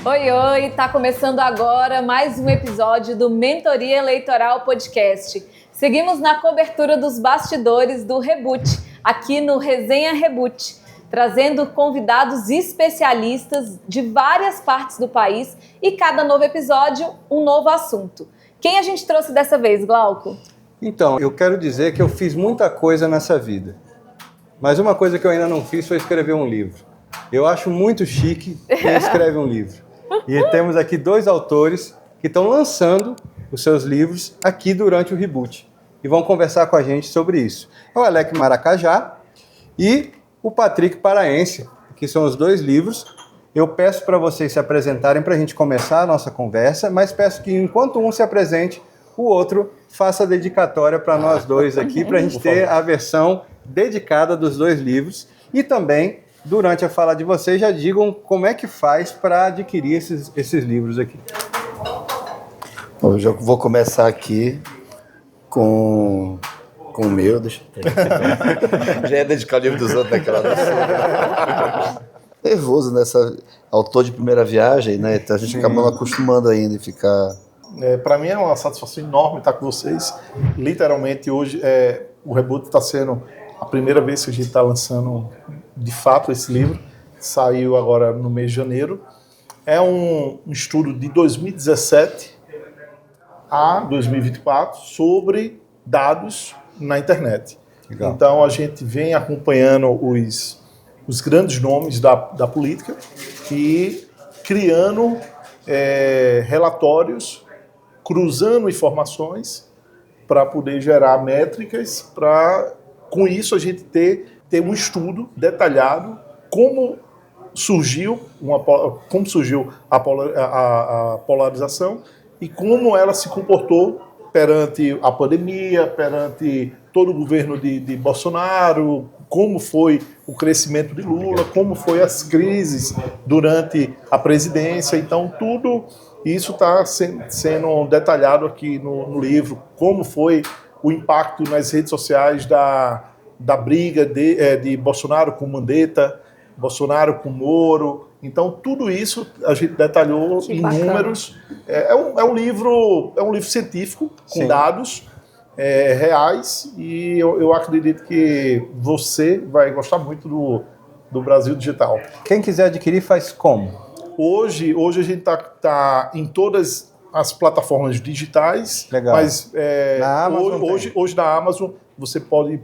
Oi, oi! Tá começando agora mais um episódio do Mentoria Eleitoral Podcast. Seguimos na cobertura dos bastidores do Reboot, aqui no Resenha Reboot, trazendo convidados especialistas de várias partes do país e cada novo episódio, um novo assunto. Quem a gente trouxe dessa vez, Glauco? Então, eu quero dizer que eu fiz muita coisa nessa vida, mas uma coisa que eu ainda não fiz foi escrever um livro. Eu acho muito chique quem escreve um livro. E temos aqui dois autores que estão lançando os seus livros aqui durante o Reboot e vão conversar com a gente sobre isso. É o Alec Maracajá e o Patrick Paraense, que são os dois livros. Eu peço para vocês se apresentarem para a gente começar a nossa conversa, mas peço que enquanto um se apresente, o outro faça a dedicatória para nós dois aqui, para a gente ter a versão dedicada dos dois livros e também, durante a fala de vocês, já digam como é que faz para adquirir esses livros aqui. Bom, eu já vou começar aqui com o meu, deixa eu já é dedicar o livro dos outros naquela noção. Nervoso nessa autor de primeira viagem, né? Então a gente acaba não acostumando ainda e ficar... Para mim é uma satisfação enorme estar com vocês. Literalmente hoje o Reboot está sendo a primeira vez que a gente está lançando de fato esse livro. Saiu agora no mês de janeiro. É um estudo de 2017 a 2024 sobre dados na internet. Legal. Então a gente vem acompanhando os grandes nomes da política e criando relatórios, cruzando informações para poder gerar métricas, para com isso a gente ter um estudo detalhado como surgiu a polarização e como ela se comportou perante a pandemia, perante todo o governo de Bolsonaro, como foi o crescimento de Lula, como foi as crises durante a presidência. Então, tudo isso está sendo detalhado aqui no livro, como foi o impacto nas redes sociais da briga de Bolsonaro com Mandetta, Bolsonaro com Moro. Então, tudo isso a gente detalhou em números. É um livro científico, com Sim. dados reais, e eu acredito que você vai gostar muito do Brasil Digital. Quem quiser adquirir, faz como? Hoje a gente está em todas as plataformas digitais. Legal. Mas hoje na Amazon você pode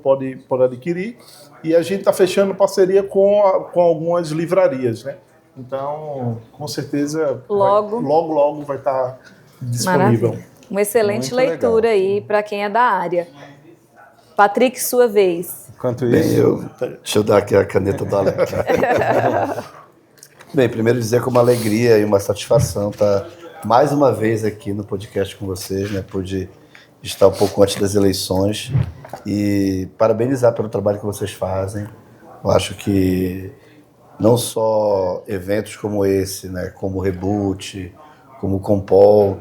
adquirir, e a gente está fechando parceria com algumas livrarias, né? Então, com certeza, logo vai estar disponível. Maravilha. Uma excelente leitura aí para quem é da área. Patrick, sua vez. Enquanto isso... Deixa eu dar aqui a caneta do Alec. Bem, primeiro dizer com uma alegria e uma satisfação estar mais uma vez aqui no podcast com vocês, né? Pude estar um pouco antes das eleições e parabenizar pelo trabalho que vocês fazem. Eu acho que não só eventos como esse, né? Como o Reboot, como o Compol,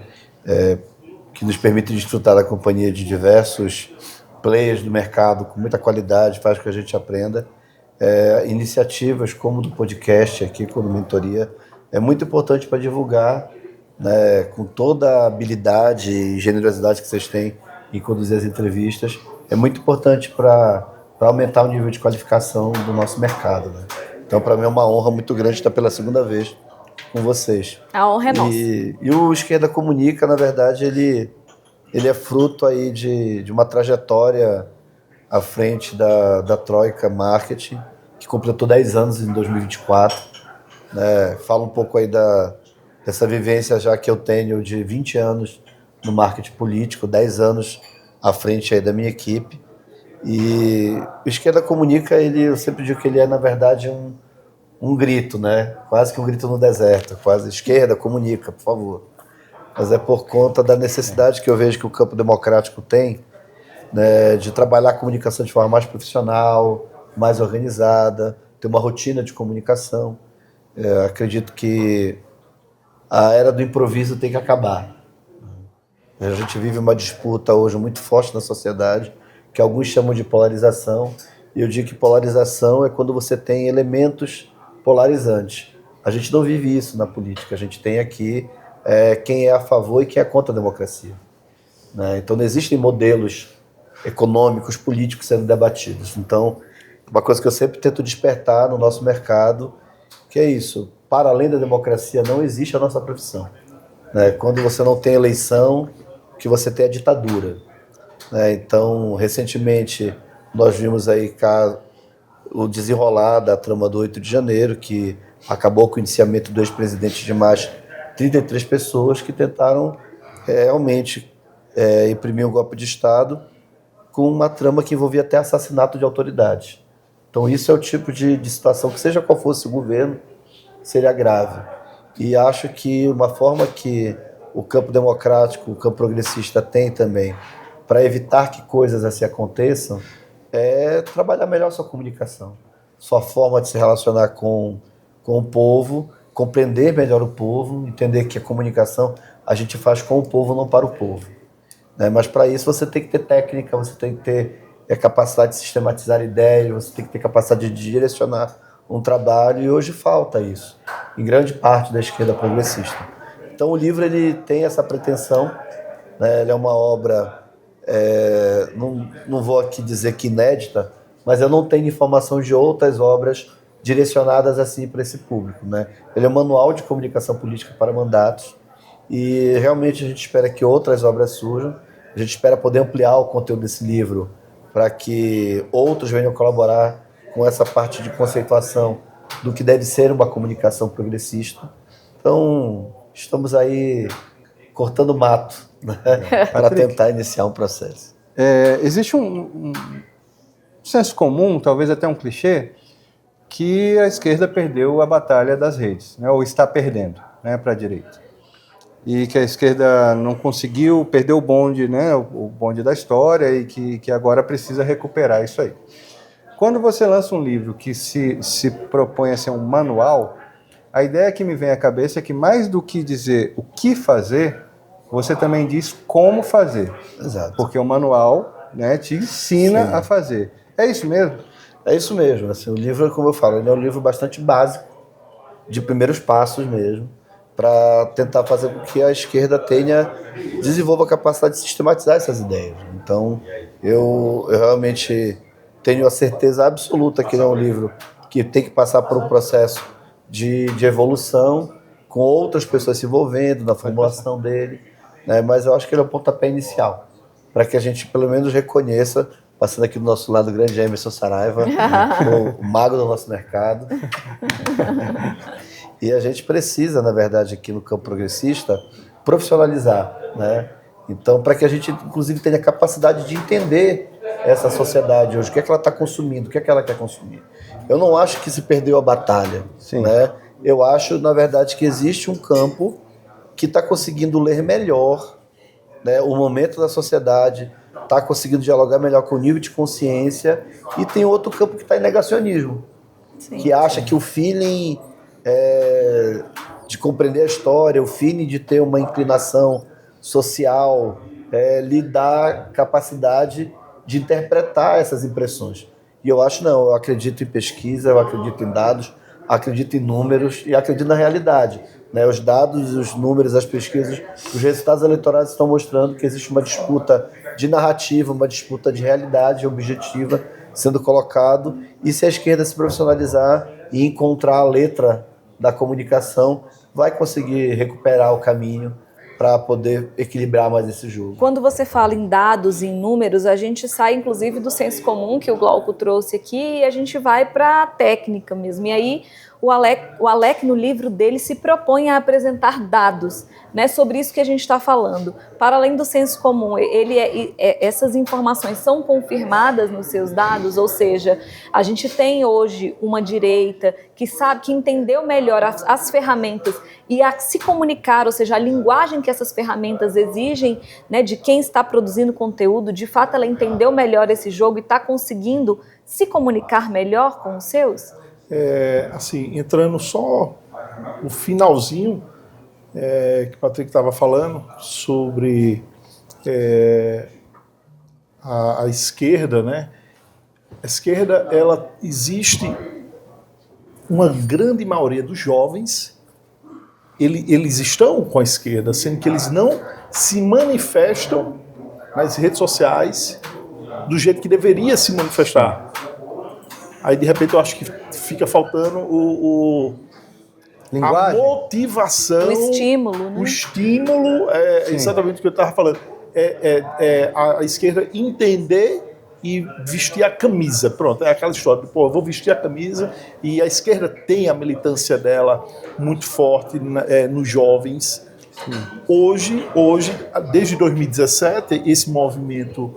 que nos permitem desfrutar da companhia de diversos players do mercado com muita qualidade, faz com que a gente aprenda. Iniciativas como do podcast aqui, como Mentoria, é muito importante para divulgar, né, com toda a habilidade e generosidade que vocês têm em conduzir as entrevistas. É muito importante para aumentar o nível de qualificação do nosso mercado, né? Então, para mim é uma honra muito grande estar pela segunda vez com vocês. A honra é nossa. E o Esquerda Comunica, na verdade, ele é fruto aí de uma trajetória à frente da Troika Marketing, que completou 10 anos em 2024. Né? Fala um pouco aí dessa vivência já que eu tenho de 20 anos no marketing político, 10 anos à frente aí da minha equipe. E o Esquerda Comunica, eu sempre digo que ele é, na verdade, um grito, né? Quase que um grito no deserto, quase esquerda, comunica, por favor. Mas é por conta da necessidade que eu vejo que o campo democrático tem, né, de trabalhar a comunicação de forma mais profissional, mais organizada, ter uma rotina de comunicação. Acredito que a era do improviso tem que acabar. A gente vive uma disputa hoje muito forte na sociedade, que alguns chamam de polarização, e eu digo que polarização é quando você tem elementos polarizantes. A gente não vive isso na política. A gente tem aqui quem é a favor e quem é contra a democracia, né? Então não existem modelos econômicos, políticos sendo debatidos. Então, uma coisa que eu sempre tento despertar no nosso mercado, que é isso: para além da democracia não existe a nossa profissão, né? Quando você não tem eleição, o que você tem é ditadura, né? Então, recentemente, nós vimos aí o desenrolar da trama do 8 de janeiro, que acabou com o indiciamento do ex-presidente de mais 33 pessoas que tentaram realmente imprimir um golpe de Estado com uma trama que envolvia até assassinato de autoridades. Então isso é o tipo de situação que, seja qual fosse o governo, seria grave. E acho que uma forma que o campo democrático, o campo progressista tem também para evitar que coisas assim aconteçam é trabalhar melhor sua comunicação, sua forma de se relacionar com o povo, compreender melhor o povo, entender que a comunicação a gente faz com o povo, não para o povo, né? Mas para isso você tem que ter técnica, você tem que ter capacidade de sistematizar ideias, você tem que ter capacidade de direcionar um trabalho, e hoje falta isso em grande parte da esquerda progressista. Então o livro ele tem essa pretensão, né? Ele é uma obra, não vou aqui dizer que inédita, mas eu não tenho informação de outras obras direcionadas assim para esse público, né? Ele é um manual de comunicação política para mandatos, e realmente a gente espera que outras obras surjam. A gente espera poder ampliar o conteúdo desse livro para que outros venham colaborar com essa parte de conceituação do que deve ser uma comunicação progressista. Então, estamos aí cortando mato, né? Para tentar iniciar um processo. Existe um senso comum, talvez até um clichê, que a esquerda perdeu a batalha das redes, né, ou está perdendo, né, para a direita. E que a esquerda não conseguiu, perdeu o bonde, né, o bonde da história, e que agora precisa recuperar isso aí. Quando você lança um livro que se propõe a ser um manual, a ideia que me vem à cabeça é que, mais do que dizer o que fazer, você também diz como fazer. Exato. Porque o manual, né, te ensina Sim. a fazer. É isso mesmo? É isso mesmo. Assim, o livro, como eu falo, ele é um livro bastante básico, de primeiros passos mesmo, para tentar fazer com que a esquerda desenvolva a capacidade de sistematizar essas ideias. Então, eu realmente tenho a certeza absoluta que ele é um livro que tem que passar por um processo de evolução, com outras pessoas se envolvendo na formulação dele, né? Mas eu acho que ele é o pontapé inicial, para que a gente pelo menos reconheça, passando aqui do nosso lado, o grande Emerson Saraiva, o mago do nosso mercado. E a gente precisa, na verdade, aqui no campo progressista, profissionalizar, né? Então, para que a gente, inclusive, tenha capacidade de entender essa sociedade hoje, o que é que ela está consumindo, o que é que ela quer consumir. Eu não acho que se perdeu a batalha, né? Eu acho, na verdade, que existe um campo que está conseguindo ler melhor, né, o momento da sociedade, está conseguindo dialogar melhor com o nível de consciência, e tem outro campo que está em negacionismo, que acha que o feeling de compreender a história, o feeling de ter uma inclinação social, lhe dá capacidade de interpretar essas impressões. E eu acho não, eu acredito em pesquisa, eu acredito em dados, acredito em números e acredito na realidade, né? Os dados, os números, as pesquisas, os resultados eleitorais estão mostrando que existe uma disputa de narrativa, uma disputa de realidade objetiva sendo colocado, e se a esquerda se profissionalizar e encontrar a letra da comunicação, vai conseguir recuperar o caminho para poder equilibrar mais esse jogo. Quando você fala em dados, em números, a gente sai inclusive do senso comum que o Glauco trouxe aqui, e a gente vai para a técnica mesmo. E aí o Alec, no livro dele, se propõe a apresentar dados, né, sobre isso que a gente está falando. Para além do senso comum, essas informações são confirmadas nos seus dados, ou seja, a gente tem hoje uma direita que sabe, que entendeu melhor as ferramentas e a se comunicar, ou seja, a linguagem que essas ferramentas exigem, né, de quem está produzindo conteúdo. De fato, ela entendeu melhor esse jogo e está conseguindo se comunicar melhor com os seus? Assim, entrando só no finalzinho que o Patrick estava falando sobre a esquerda, né? A esquerda, ela existe uma grande maioria dos jovens, eles estão com a esquerda, sendo que eles não se manifestam nas redes sociais do jeito que deveria se manifestar. Aí, de repente, eu acho que fica faltando a Linguagem? motivação. O estímulo, né? O estímulo é exatamente o que eu estava falando. A esquerda entender e vestir a camisa. Pronto, é aquela história. Pô, eu vou vestir a camisa, e a esquerda tem a militância dela muito forte nos jovens. Hoje, desde 2017, esse movimento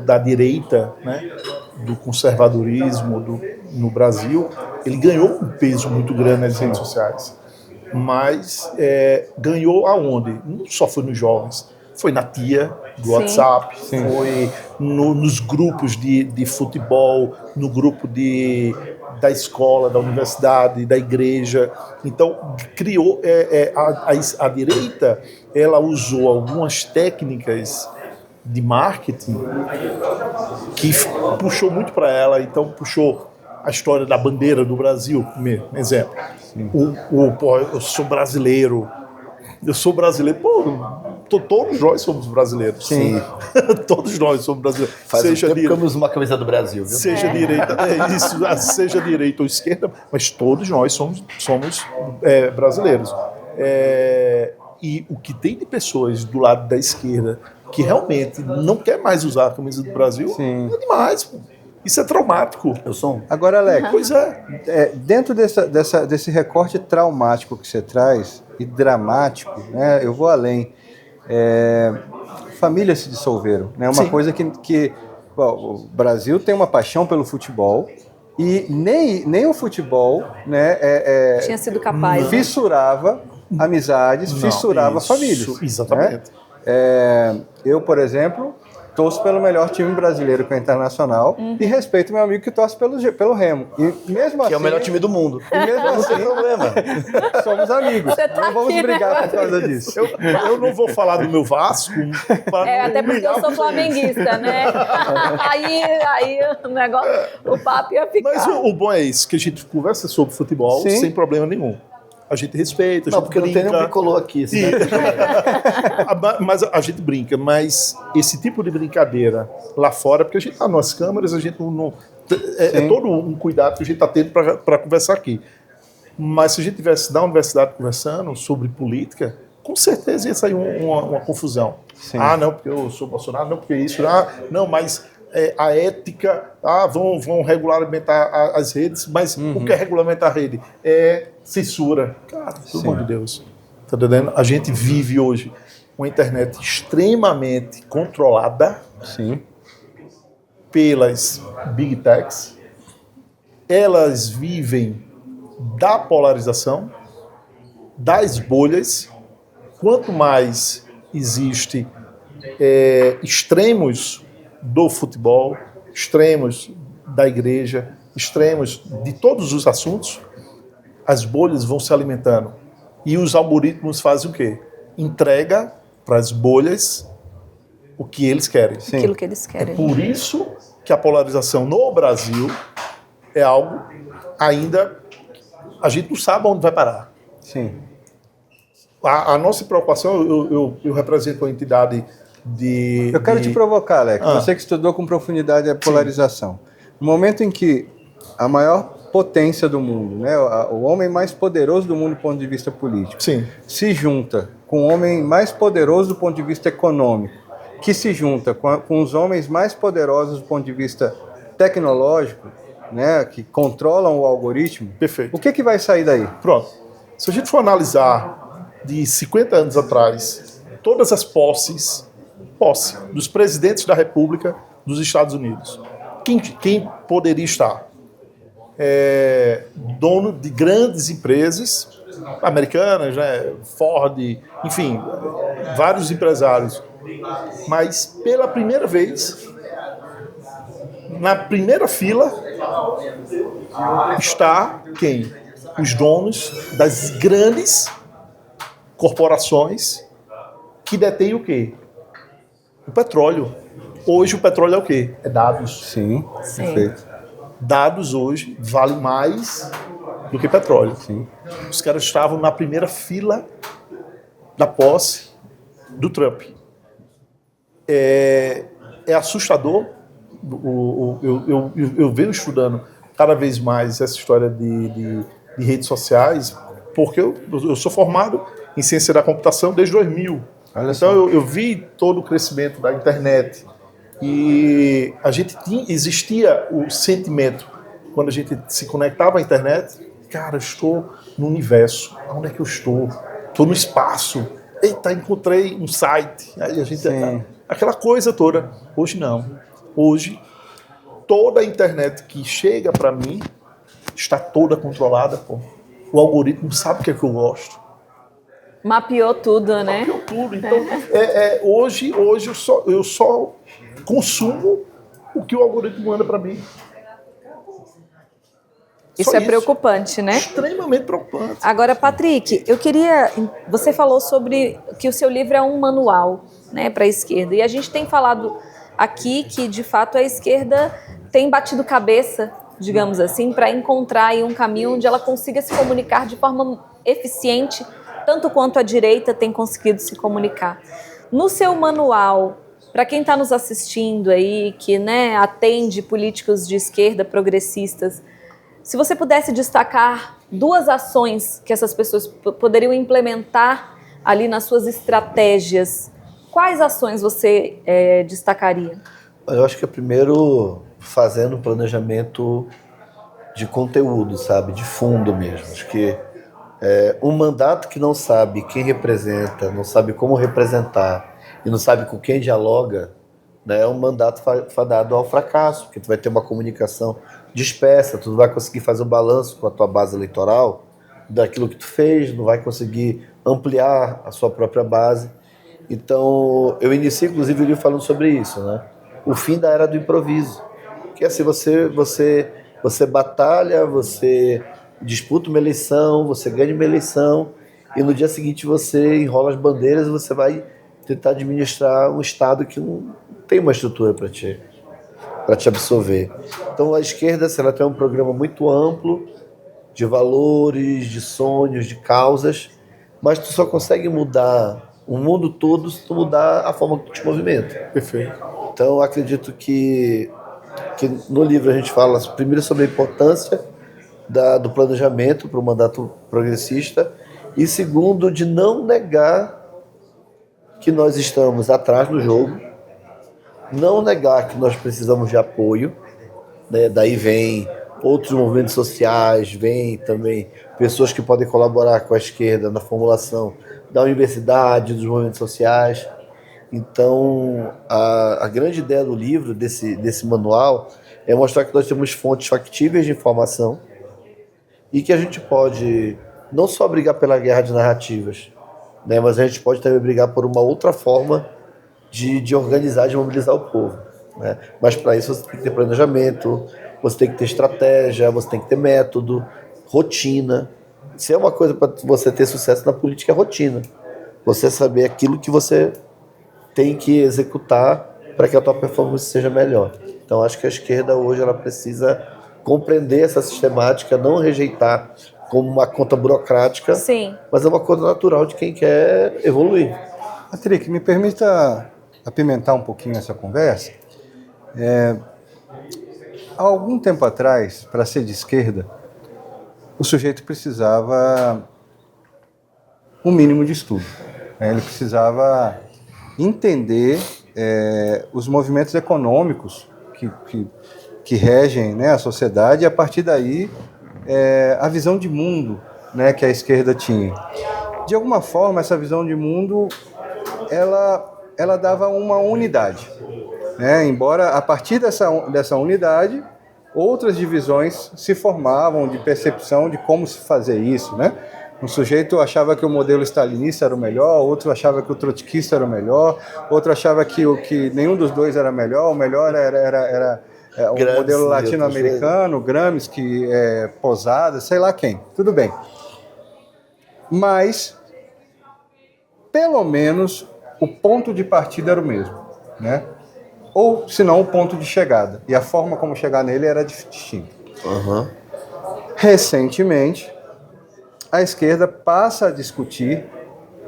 da direita, né, do conservadorismo no Brasil, ele ganhou um peso muito grande nas redes sociais. Mas ganhou aonde? Não só foi nos jovens, foi na tia do WhatsApp, foi nos grupos de futebol, no grupo da escola, da universidade, da igreja. Então, criou a direita, ela usou algumas técnicas de marketing que puxou muito para ela. Então, puxou a história da bandeira do Brasil, como exemplo. Pô, eu sou brasileiro. Pô, todos nós somos brasileiros. Sim. Todos nós somos brasileiros. Faz um tempo que eu uso uma camisa do Brasil, viu? Seja direita, seja direita ou esquerda, mas todos nós somos brasileiros. E o que tem de pessoas do lado da esquerda que realmente não quer mais usar a camisa do Brasil, é demais, pô. Isso é traumático. Eu sou um. Agora, Alex, Pois é. dentro desse recorte traumático que você traz, e dramático, né, eu vou além. Famílias se dissolveram. Né, uma coisa que o Brasil tem uma paixão pelo futebol, e nem o futebol, né, Tinha sido capaz. fissurava amizades, fissurava famílias. Exatamente. Né? Eu, por exemplo, torço pelo melhor time brasileiro, que é o Internacional, e respeito meu amigo que torce pelo Remo. E mesmo Que é o melhor time do mundo. E mesmo Não tem assim, problema. somos amigos. Você tá Não vamos aqui, brigar né? por causa disso. Eu não vou falar do meu Vasco. Até porque eu sou flamenguista, né? aí o negócio, o papo ia ficar. Mas o bom é isso, que a gente conversa sobre futebol Sim. sem problema nenhum. A gente respeita, a gente Não, porque não tem nenhum bicolor aqui. Assim, Mas a gente brinca, mas esse tipo de brincadeira lá fora, porque a gente tá nas câmeras, a gente não é todo um cuidado que a gente está tendo para conversar aqui. Mas se a gente tivesse na universidade conversando sobre política, com certeza ia sair uma confusão. Sim. Não, porque eu sou Bolsonaro, não, porque isso, não, mas a ética, vão regulamentar as redes, mas o que é regulamentar a rede? É censura. Cara, pelo amor de Deus. Tá entendendo? A gente vive hoje uma internet extremamente controlada pelas big techs. Elas vivem da polarização, das bolhas. Quanto mais existe extremos do futebol, extremos da igreja, extremos de todos os assuntos, as bolhas vão se alimentando. E os algoritmos fazem o quê? Entrega para as bolhas o que eles querem. Aquilo que eles querem. Por isso que a polarização no Brasil é algo ainda... A gente não sabe onde vai parar. Sim. A nossa preocupação, eu represento uma entidade de... Eu quero te provocar, Alex. Você que estudou com profundidade a polarização. No momento em que a maior potência do mundo, né, o homem mais poderoso do mundo do ponto de vista político, se junta com o homem mais poderoso do ponto de vista econômico, que se junta com os homens mais poderosos do ponto de vista tecnológico, né, que controlam o algoritmo, Perfeito. O que vai sair daí? Pronto. Se a gente for analisar de 50 anos atrás, todas as posse dos presidentes da República dos Estados Unidos, quem poderia estar? Dono de grandes empresas americanas, né? Ford, enfim, vários empresários. Mas pela primeira vez, na primeira fila, está quem? Os donos das grandes corporações que detêm o quê? O petróleo. Hoje o petróleo é o quê? É dados. Sim. Perfeito. Dados hoje valem mais do que petróleo. Sim. Os caras estavam na primeira fila da posse do Trump. É assustador. Eu venho estudando cada vez mais essa história de redes sociais, porque eu sou formado em ciência da computação desde 2000. Olha só. Então eu vi todo o crescimento da internet e existia o sentimento, quando a gente se conectava à internet, cara, eu estou no universo, onde é que eu estou? Estou no espaço, eita, encontrei um site, aí a gente, aquela coisa toda. Hoje não, hoje toda a internet que chega para mim está toda controlada, pô. O algoritmo sabe o que é que eu gosto. Mapeou tudo, né? Mapeou tudo. Então, hoje eu só consumo o que o algoritmo manda para mim. Isso é preocupante, né? Extremamente preocupante. Agora, Patrick, você falou sobre que o seu livro é um manual, né, para a esquerda. E a gente tem falado aqui que, de fato, a esquerda tem batido cabeça, digamos assim, para encontrar aí um caminho onde ela consiga se comunicar de forma eficiente, tanto quanto a direita tem conseguido se comunicar. No seu manual, para quem está nos assistindo aí, que, né, atende políticos de esquerda progressistas, se você pudesse destacar 2 ações que essas pessoas poderiam implementar ali nas suas estratégias, quais ações você destacaria? Eu acho que é primeiro fazendo um planejamento de conteúdo, sabe? De fundo mesmo. Acho que um mandato que não sabe quem representa, não sabe como representar e não sabe com quem dialoga, né, é um mandato fadado ao fracasso, porque tu vai ter uma comunicação dispersa, tu não vai conseguir fazer um balanço com a tua base eleitoral daquilo que tu fez, não vai conseguir ampliar a sua própria base. Então, eu iniciei, inclusive, o livro falando sobre isso, né? O fim da era do improviso. Que assim, você batalha, você disputa uma eleição, você ganha uma eleição, e no dia seguinte você enrola as bandeiras e você vai tentar administrar um Estado que não tem uma estrutura para te absorver. Então, a esquerda, ela tem um programa muito amplo de valores, de sonhos, de causas, mas tu só consegue mudar o mundo todo se tu mudar a forma que tu te movimenta. Perfeito. Então, acredito que no livro a gente fala primeiro sobre a importância do planejamento para o mandato progressista e segundo, de não negar que nós estamos atrás do jogo, não negar que nós precisamos de apoio, né? Daí vem outros movimentos sociais, vem também pessoas que podem colaborar com a esquerda na formulação da universidade, dos movimentos sociais. Então, a grande ideia do livro, desse manual, é mostrar que nós temos fontes factíveis de informação e que a gente pode não só brigar pela guerra de narrativas, né, mas a gente pode também brigar por uma outra forma de organizar, de mobilizar o povo, né? Mas para isso você tem que ter planejamento, você tem que ter estratégia, você tem que ter método, rotina. Se é uma coisa para você ter sucesso na política, é rotina. Você saber aquilo que você tem que executar para que a tua performance seja melhor. Então acho que a esquerda hoje ela precisa compreender essa sistemática, não rejeitar como uma conta burocrática, Sim, mas é uma conta natural de quem quer evoluir. Patrick, me permita apimentar um pouquinho essa conversa. Há algum tempo atrás, para ser de esquerda, o sujeito precisava um mínimo de estudo. Ele precisava entender os movimentos econômicos que regem, né, a sociedade, e a partir daí a visão de mundo, né, que a esquerda tinha. De alguma forma, essa visão de mundo ela dava uma unidade, né? Embora a partir dessa unidade outras divisões se formavam de percepção de como se fazer isso, né? Um sujeito achava que o modelo stalinista era o melhor, outro achava que o trotskista era o melhor, outro achava que nenhum dos dois era melhor, o melhor era o Gramsci, modelo latino-americano, Gramsci, Posada, sei lá quem, tudo bem. Mas, pelo menos, o ponto de partida era o mesmo, né? Ou, se não, o ponto de chegada. E a forma como chegar nele era distinta. Uhum. Recentemente, a esquerda passa a discutir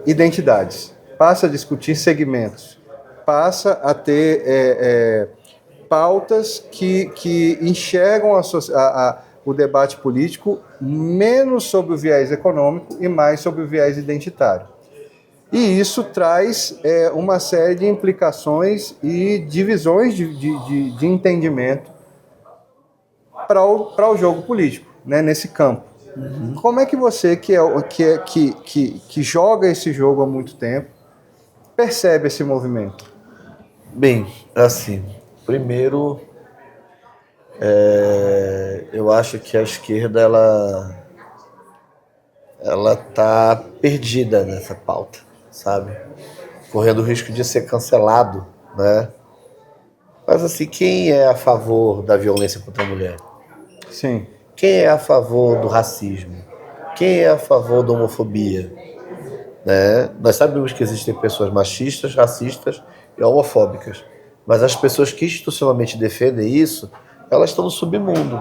identidades, passa a discutir segmentos, passa a ter pautas que enxergam o debate político menos sobre o viés econômico e mais sobre o viés identitário. E isso traz uma série de implicações e divisões de entendimento para o jogo político, né, nesse campo. Uhum. Como é que você, que joga esse jogo há muito tempo, percebe esse movimento? Bem, assim, primeiro, eu acho que a esquerda ela tá perdida nessa pauta, sabe? Correndo o risco de ser cancelado, né? Mas assim, quem é a favor da violência contra a mulher? Sim. Quem é a favor do racismo? Quem é a favor da homofobia? Né? Nós sabemos que existem pessoas machistas, racistas e homofóbicas, mas as pessoas que institucionalmente defendem isso, elas estão no submundo.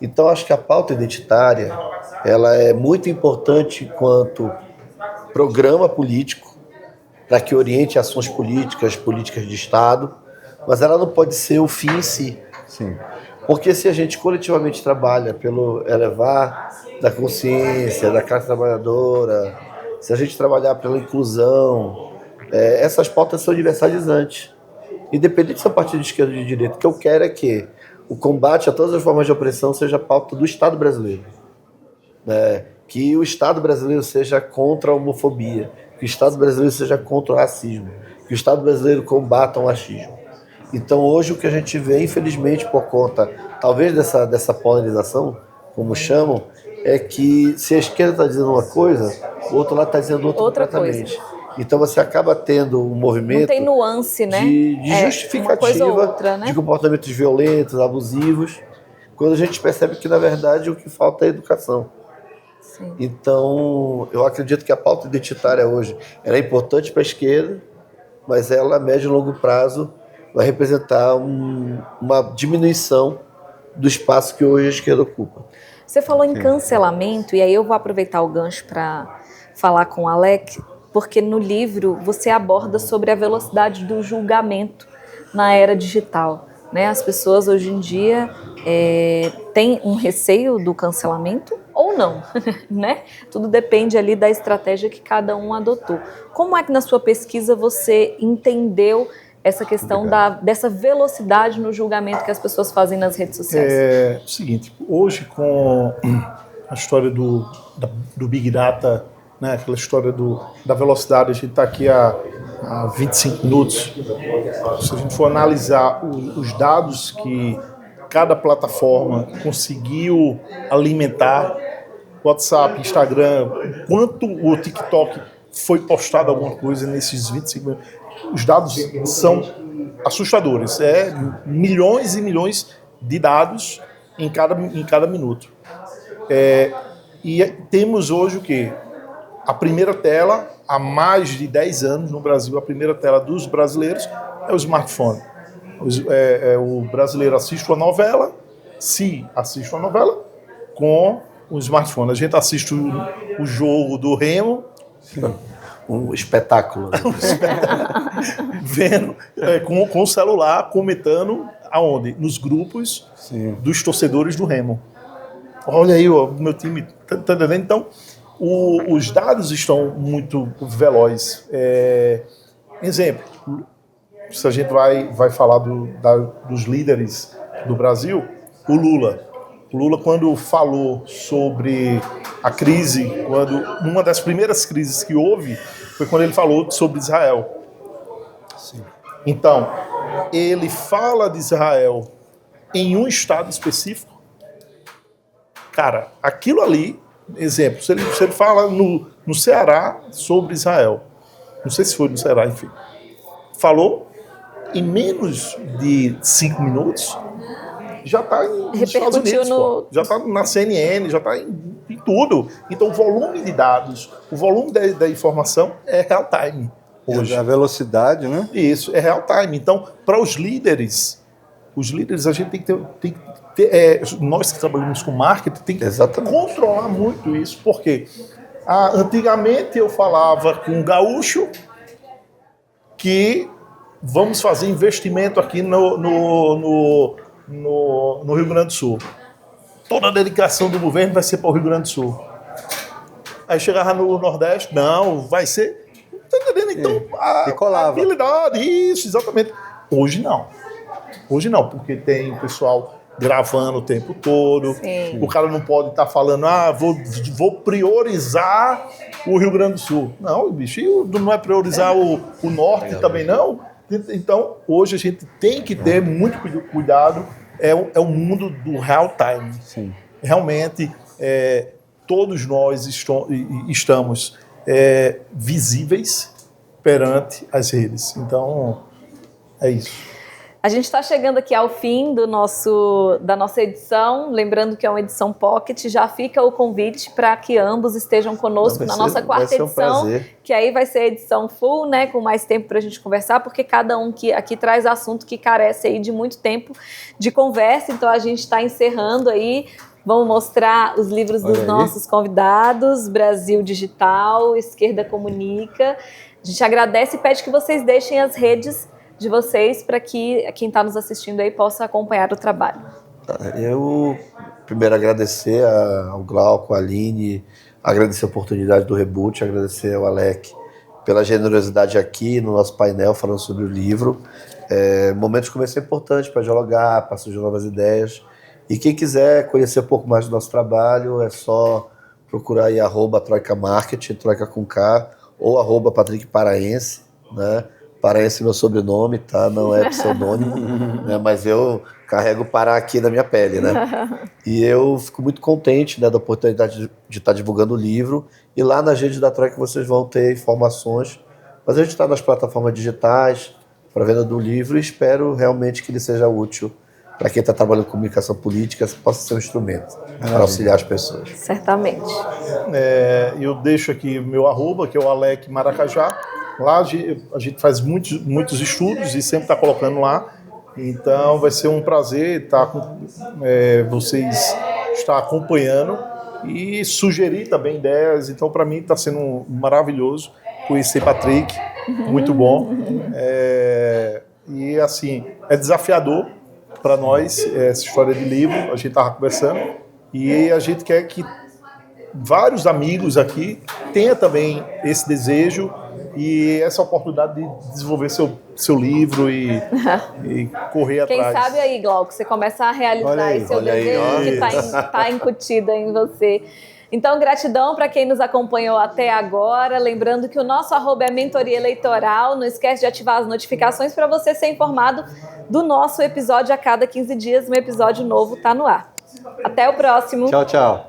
Então, acho que a pauta identitária ela é muito importante enquanto programa político para que oriente ações políticas de Estado, mas ela não pode ser o fim em si. Sim. Porque se a gente coletivamente trabalha pelo elevar da consciência da classe trabalhadora, se a gente trabalhar pela inclusão, essas pautas são universalizantes. Independente se é um partido de esquerda ou de direita, o que eu quero é que o combate a todas as formas de opressão seja pauta do Estado brasileiro. Que o Estado brasileiro seja contra a homofobia, que o Estado brasileiro seja contra o racismo, que o Estado brasileiro combata o machismo. Então hoje o que a gente vê, infelizmente, por conta, talvez dessa polarização, como chamam, é que se a esquerda está dizendo uma coisa, o outro lado está dizendo outra completamente. Coisa. Então você acaba tendo um movimento... Não tem nuance, né? De justificativa, outra, né? De comportamentos violentos, abusivos, quando a gente percebe que, na verdade, o que falta é educação. Sim. Então, eu acredito que a pauta identitária hoje ela é importante para a esquerda, mas ela, a médio e longo prazo, vai representar uma diminuição do espaço que hoje a esquerda ocupa. Você falou em cancelamento, e aí eu vou aproveitar o gancho para falar com o Alex, porque no livro você aborda sobre a velocidade do julgamento na era digital. Né? As pessoas hoje em dia têm um receio do cancelamento ou não, né? Tudo depende ali da estratégia que cada um adotou. Como é que na sua pesquisa você entendeu essa questão dessa velocidade no julgamento que as pessoas fazem nas redes sociais? É o seguinte, hoje com a história do Big Data, né, aquela história da velocidade, a gente está aqui há 25 minutos. Se a gente for analisar os dados que cada plataforma conseguiu alimentar, WhatsApp, Instagram, quanto o TikTok foi postado alguma coisa nesses 25 minutos, os dados são assustadores. Milhões e milhões de dados em cada minuto. E temos hoje o quê? A primeira tela, há mais de 10 anos no Brasil, a primeira tela dos brasileiros é o smartphone. O brasileiro assiste uma novela, com o smartphone. A gente assiste o jogo do Remo. Um espetáculo. Vendo, com o celular, comentando aonde? Nos grupos dos torcedores do Remo. Olha aí, o meu time, tá entendendo? Então, os dados estão muito velozes. Exemplo, se a gente vai falar dos líderes do Brasil, o Lula. O Lula, quando falou sobre a crise, uma das primeiras crises que houve, foi quando ele falou sobre Israel. Sim. Então, ele fala de Israel em um estado específico. Cara, aquilo ali, exemplo, se ele fala no Ceará sobre Israel, não sei se foi no Ceará, enfim, falou em menos de 5 minutos, já está nos Estados Unidos, já está na CNN, já está em tudo. Então, o volume de dados, o volume da informação é real time hoje. A velocidade, né? Isso, é real time. Então, para os líderes a gente tem que nós que trabalhamos com marketing, tem que Exatamente. controlar muito isso, porque antigamente eu falava com um gaúcho que vamos fazer investimento aqui no Rio Grande do Sul. Toda a dedicação do governo vai ser para o Rio Grande do Sul. Aí chegava no Nordeste, não, vai ser... Tá entendendo? Então, E colava. a habilidade, isso, exatamente. Hoje não, porque tem pessoal gravando o tempo todo. Sim. O cara não pode estar falando, vou priorizar o Rio Grande do Sul. Não, bicho, não é priorizar o Norte também não. Então, hoje a gente tem que ter muito cuidado. É o mundo do real time. Sim. Realmente, todos nós estamos visíveis perante as redes. Então, é isso. A gente está chegando aqui ao fim da nossa edição, lembrando que é uma edição pocket, já fica o convite para que ambos estejam conosco na nossa quarta edição, que aí vai ser a edição full, né, com mais tempo para a gente conversar, porque cada um que aqui traz assunto que carece aí de muito tempo de conversa, então a gente está encerrando aí. Vamos mostrar os livros dos nossos convidados, Brasil Digital, Esquerda Comunica. A gente agradece e pede que vocês deixem as redes de vocês para que quem está nos assistindo aí possa acompanhar o trabalho. Eu primeiro agradecer ao Glauco, a Aline, agradecer a oportunidade do Reboot, agradecer ao Alec pela generosidade aqui no nosso painel falando sobre o livro. Momentos como esse é importante para dialogar, para surgir novas ideias. E quem quiser conhecer um pouco mais do nosso trabalho, é só procurar aí @Troika Marketing, Troika com K, ou @Patrick Paraense, né? Paraense é meu sobrenome, tá? Não é pseudônimo, né? Mas eu carrego Pará aqui na minha pele, né? E eu fico muito contente, né, da oportunidade de estar divulgando o livro. E lá na rede da Troika vocês vão ter informações. Mas a gente está nas plataformas digitais para venda do livro e espero realmente que ele seja útil para quem está trabalhando com comunicação política, possa ser um instrumento para auxiliar as pessoas. Certamente. Eu deixo aqui o meu @, que é o Alec Maracajá. Lá a gente faz muitos estudos e sempre está colocando lá. Então vai ser um prazer estar com vocês estar acompanhando e sugerir também ideias. Então para mim está sendo maravilhoso conhecer Patrick, muito bom. E assim, é desafiador para nós essa história de livro, a gente estava conversando, e a gente quer que vários amigos aqui tenham também esse desejo e essa oportunidade de desenvolver seu livro e correr atrás. Quem sabe aí, Glauco, você começa a realizar esse seu desejo que está incutido em você. Então, gratidão para quem nos acompanhou até agora. Lembrando que o nosso @ é Mentoria Eleitoral. Não esquece de ativar as notificações para você ser informado do nosso episódio a cada 15 dias. Um episódio novo está no ar. Até o próximo. Tchau, tchau.